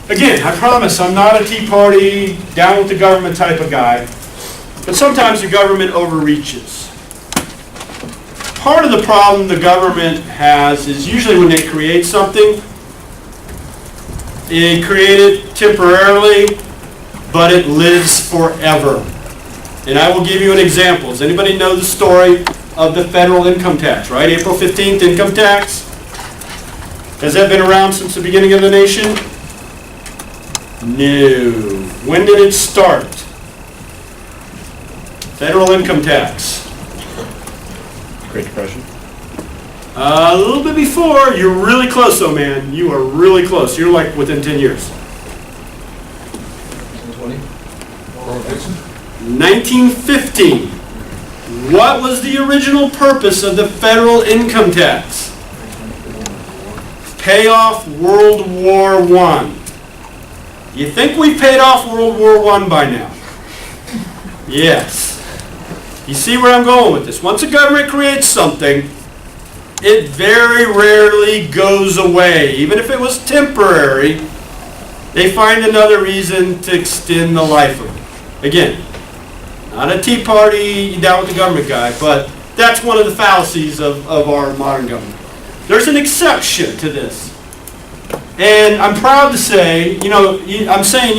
Again, I promise I'm not a Tea Party, down with the government type of guy, but sometimes the government overreaches. Part of the problem the government has is usually when they create something, they create it temporarily, but it lives forever. And I will give you an example. Does anybody know the story of the federal income tax, right? April 15th income tax. Has that been around since the beginning of the nation? No. When did it start? Federal income tax. Great Depression. A little bit before. You're really close though, man. You are really close. You're like within 10 years. 1915. What was the original purpose of the federal income tax? Pay off World War I. You think we paid off World War I by now? Yes. You see where I'm going with this? Once a government creates something, it very rarely goes away. Even if it was temporary, they find another reason to extend the life of it. Again, not a Tea Party, down with the government guy, but that's one of the fallacies of our modern government. There's an exception to this. And I'm proud to say, I'm saying,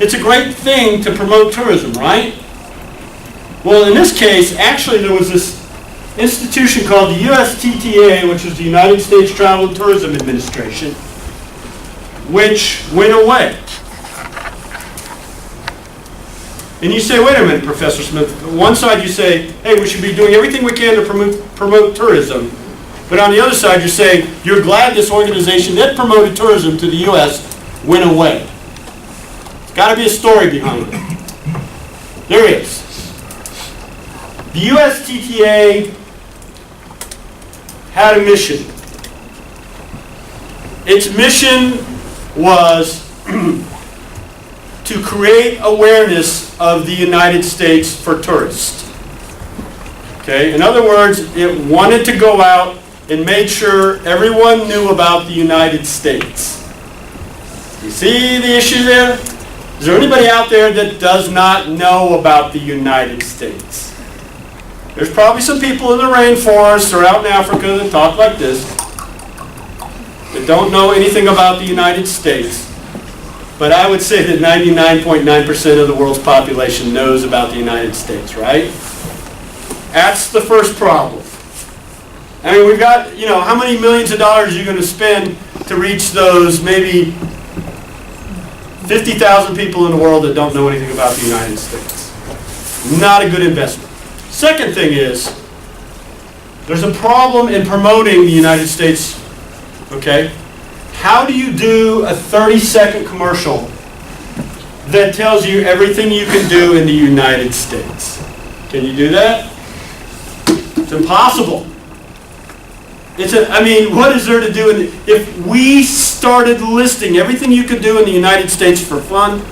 it's a great thing to promote tourism, right? Well, in this case, actually there was this institution called the USTTA, which is the United States Travel and Tourism Administration, which went away. And you say, wait a minute, Professor Smith. On one side you say, hey, we should be doing everything we can to promote tourism. But on the other side you're saying, you're glad this organization that promoted tourism to the U.S. went away. There's got to be a story behind it. There is. The USTTA had a mission. Its mission was to create awareness of the United States for tourists. Okay? In other words, it wanted to go out and make sure everyone knew about the United States. You see the issue there? Is there anybody out there that does not know about the United States? There's probably some people in the rainforest or out in Africa that talk like this, that don't know anything about the United States. But I would say that 99.9% of the world's population knows about the United States, right? That's the first problem. I mean, we've got, how many millions of dollars are you going to spend to reach those maybe 50,000 people in the world that don't know anything about the United States? Not a good investment. Second thing is, there's a problem in promoting the United States, okay? How do you do a 30-second commercial that tells you everything you can do in the United States? Can you do that? It's impossible. What is there to do? If we started listing everything you could do in the United States for fun,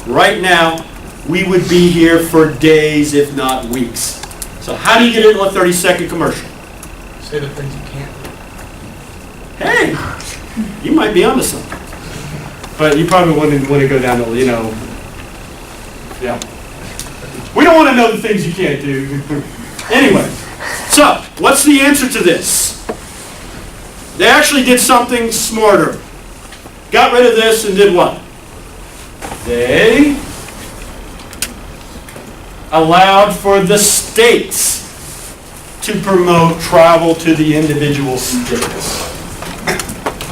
right now, we would be here for days, if not weeks. So how do you get into a 30-second commercial? Say the things you can't do. Hey, you might be onto something. But you probably wouldn't want to go down to, yeah. We don't want to know the things you can't do. Anyway, so what's the answer to this? They actually did something smarter. Got rid of this and did what? They allowed for the states to promote travel to the individual states.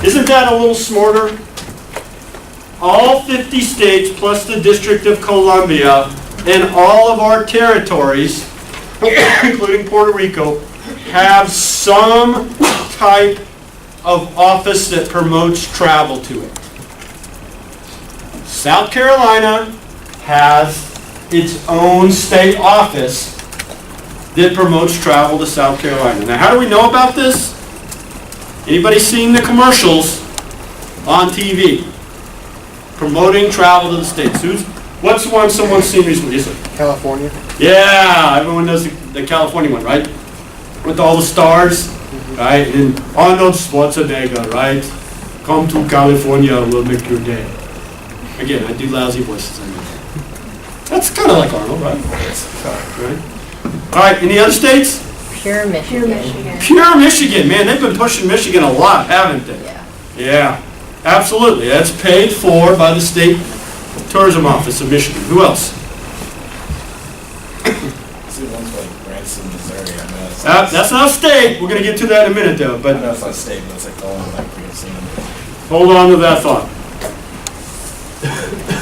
Isn't that a little smarter? All 50 states plus the District of Columbia and all of our territories, including Puerto Rico, have some type of office that promotes travel to it. South Carolina has its own state office that promotes travel to South Carolina. Now, how do we know about this? Anybody seen the commercials on TV promoting travel to the states? What's one someone's seen recently? California. Yeah, everyone knows the California one, right? With all the stars, right? And Arnold Schwarzenegger, right? Come to California, we'll make your day. Again, I do lousy voices. I know. That's kind of like Arnold, right? Right. All right, any other states? Pure Michigan. Pure Michigan, man, they've been pushing Michigan a lot, haven't they? Yeah. Yeah, absolutely. That's paid for by the state tourism office of Michigan. Who else? See, one's like Branson, Missouri. I know it's That's not a state. We're going to get to that in a minute, though. I But know it's not state, but it's like the one like we've seen. hold on to that thought.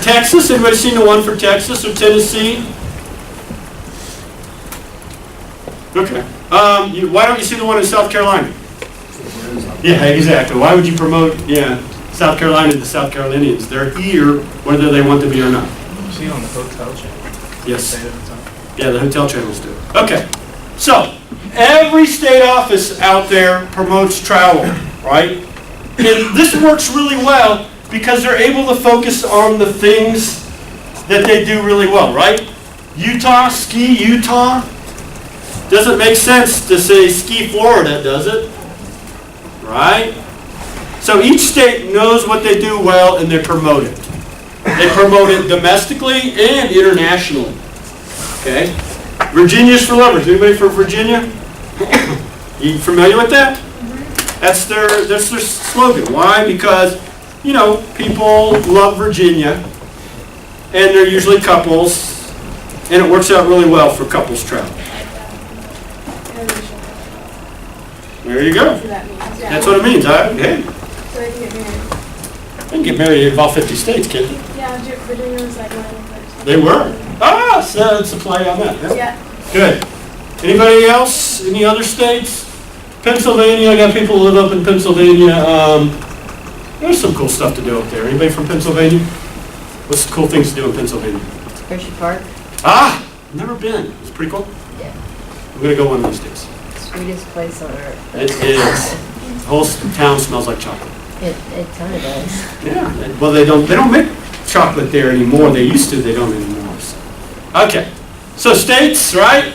Texas, anybody seen the one for Texas or Tennessee? Okay. Why don't you see the one in South Carolina? Yeah, exactly. Why would you promote, South Carolina to South Carolinians? They're here whether they want to be or not. See on the hotel channel. Yes. Say it at the time. Yeah, the hotel channels do. Okay. So, every state office out there promotes travel, right? And this works really well because they're able to focus on the things that they do really well, right? Utah, ski Utah. Doesn't make sense to say ski Florida, does it? Right? So each state knows what they do well and they promote it. They promote it domestically and internationally. Okay? Virginia's for lovers. Anybody from Virginia? You familiar with that? That's their slogan. Why? Because, people love Virginia and they're usually couples and it works out really well for couples travel. There you go. That's what it means. Hey, So I can get married. you can get married in all 50 states, can't you? Yeah, Virginia was like one of the first. They were? So it's a play on that. Yeah. Yeah. Good. Anybody else? Any other states? Pennsylvania, I got people who live up in Pennsylvania. There's some cool stuff to do up there. Anybody from Pennsylvania? What's the cool things to do in Pennsylvania? Hershey Park. Never been. It's pretty cool. Yeah. I'm going to go one of these days. Sweetest place on earth. It is. The whole town smells like chocolate. It kind of does. Yeah. Well, they don't make chocolate there anymore. They used to. They don't anymore. So. Okay. So states, right?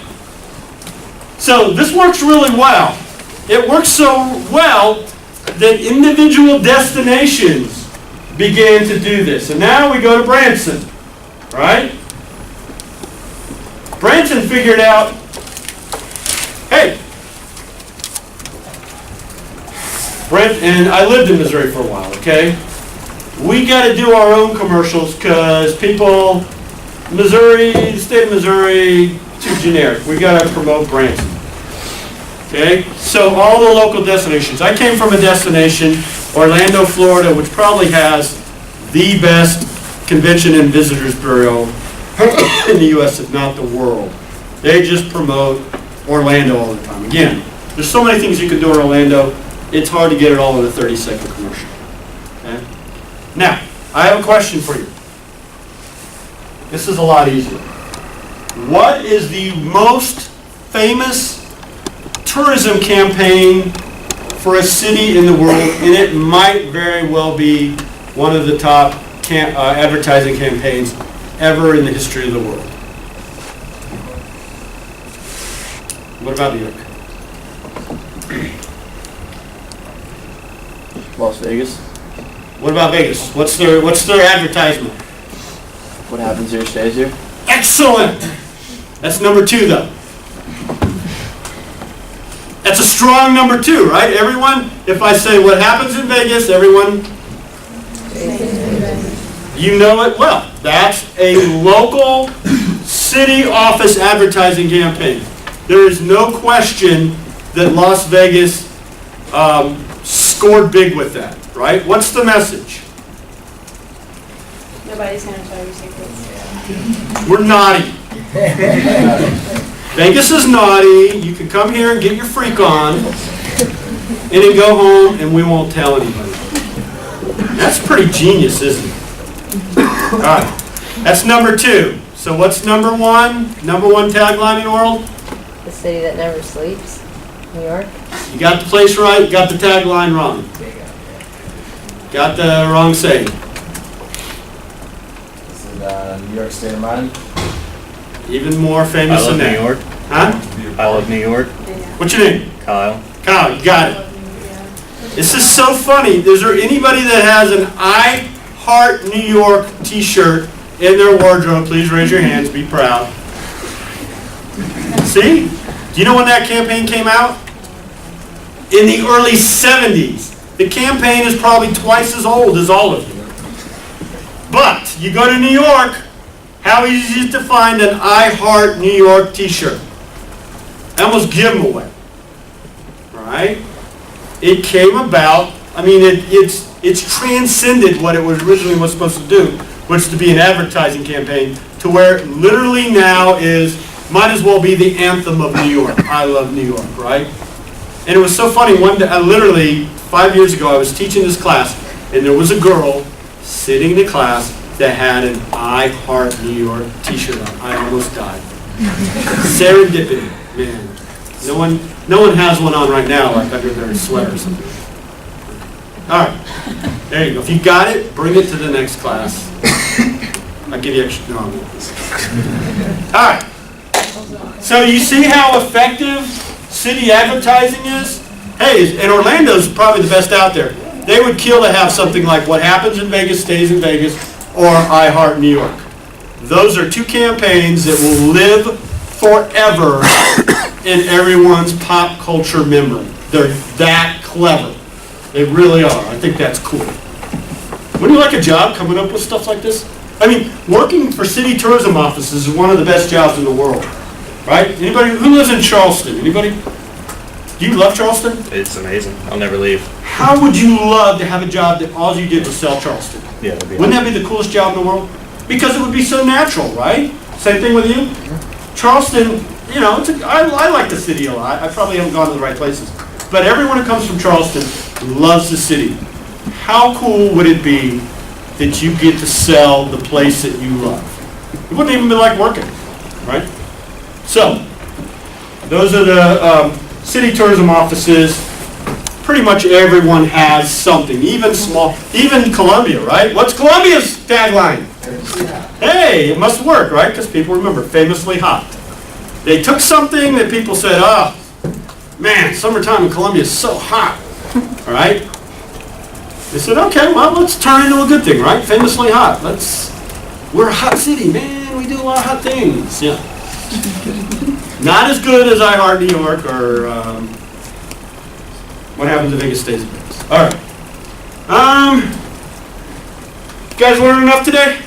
So this works really well. It works so well that individual destinations began to do this. And now we go to Branson, right? Branson figured out, hey, and I lived in Missouri for a while, okay? We got to do our own commercials because people, Missouri, the state of Missouri, too generic. We got to promote Branson. Okay, so all the local destinations. I came from a destination, Orlando, Florida, which probably has the best convention and visitors bureau in the U.S., if not the world. They just promote Orlando all the time. Again, there's so many things you can do in Orlando, it's hard to get it all in a 30-second commercial. Okay? Now, I have a question for you. This is a lot easier. What is the most famous tourism campaign for a city in the world, and it might very well be one of the top advertising campaigns ever in the history of the world? What about New York? Las Vegas. What about Vegas? What's their advertisement? What happens here stays here. Excellent! That's number 2, though. That's a strong number 2, right? Everyone, if I say what happens in Vegas, everyone, you know it well. That's a local city office advertising campaign. There is no question that Las Vegas scored big with that, right? What's the message? Nobody's gonna tell you secrets. We're naughty. Vegas is naughty. You can come here and get your freak on, and then go home, and we won't tell anybody. That's pretty genius, isn't it? All right. That's number 2. So what's number 1? Number 1 tagline in the world? The city that never sleeps. New York. You got the place right, you got the tagline wrong. Got the wrong saying. This is New York State of Mind. Even more famous than that. New York. Huh? I love New York. What's your name? Kyle. Kyle, you got it. This is so funny. Is there anybody that has an Heart New York t-shirt in their wardrobe. Please raise your hands, be proud. See? Do you know when that campaign came out? In the early 70s. The campaign is probably twice as old as all of you. But you go to New York, how easy is it to find an I Heart New York t-shirt? I almost give them away. Right? It came about, I mean, it's transcended what it was originally was supposed to do, which is to be an advertising campaign, to where it literally now might as well be the anthem of New York. I love New York, right? And it was so funny, one day, literally 5 years ago, I was teaching this class, and there was a girl sitting in the class that had an I Heart New York t-shirt on. I almost died. Serendipity, man. No one has one on right now, like under their sweater or something. All right, there you go. If you got it, bring it to the next class. I'll give you extra. No, I won't. All right. So you see how effective city advertising is? Hey, and Orlando's probably the best out there. They would kill to have something like What Happens in Vegas Stays in Vegas or I Heart New York. Those are two campaigns that will live forever in everyone's pop culture memory. They're that clever. They really are. I think that's cool. Wouldn't you like a job coming up with stuff like this? I mean, working for city tourism offices is one of the best jobs in the world. Right? Anybody who lives in Charleston? Anybody? Do you love Charleston? It's amazing. I'll never leave. How would you love to have a job that all you did was sell Charleston? Yeah, it'd be Wouldn't that be the coolest job in the world? Because it would be so natural, right? Same thing with you? Charleston, you know, I like the city a lot. I probably haven't gone to the right places. But everyone who comes from Charleston loves the city. How cool would it be that you get to sell the place that you love? It wouldn't even be like working, right? So, those are the city tourism offices. Pretty much everyone has something, even Columbia, right? What's Columbia's tagline? Hey, it must work, right? Because people remember, famously hot. They took something that people said, oh, man, summertime in Columbia is so hot, all right? They said, okay, well, let's turn it into a good thing, right? Famously hot. We're a hot city, man. We do a lot of hot things, yeah. Not as good as I Heart New York or What Happens in Vegas Stays in Vegas. All right. You guys learned enough today?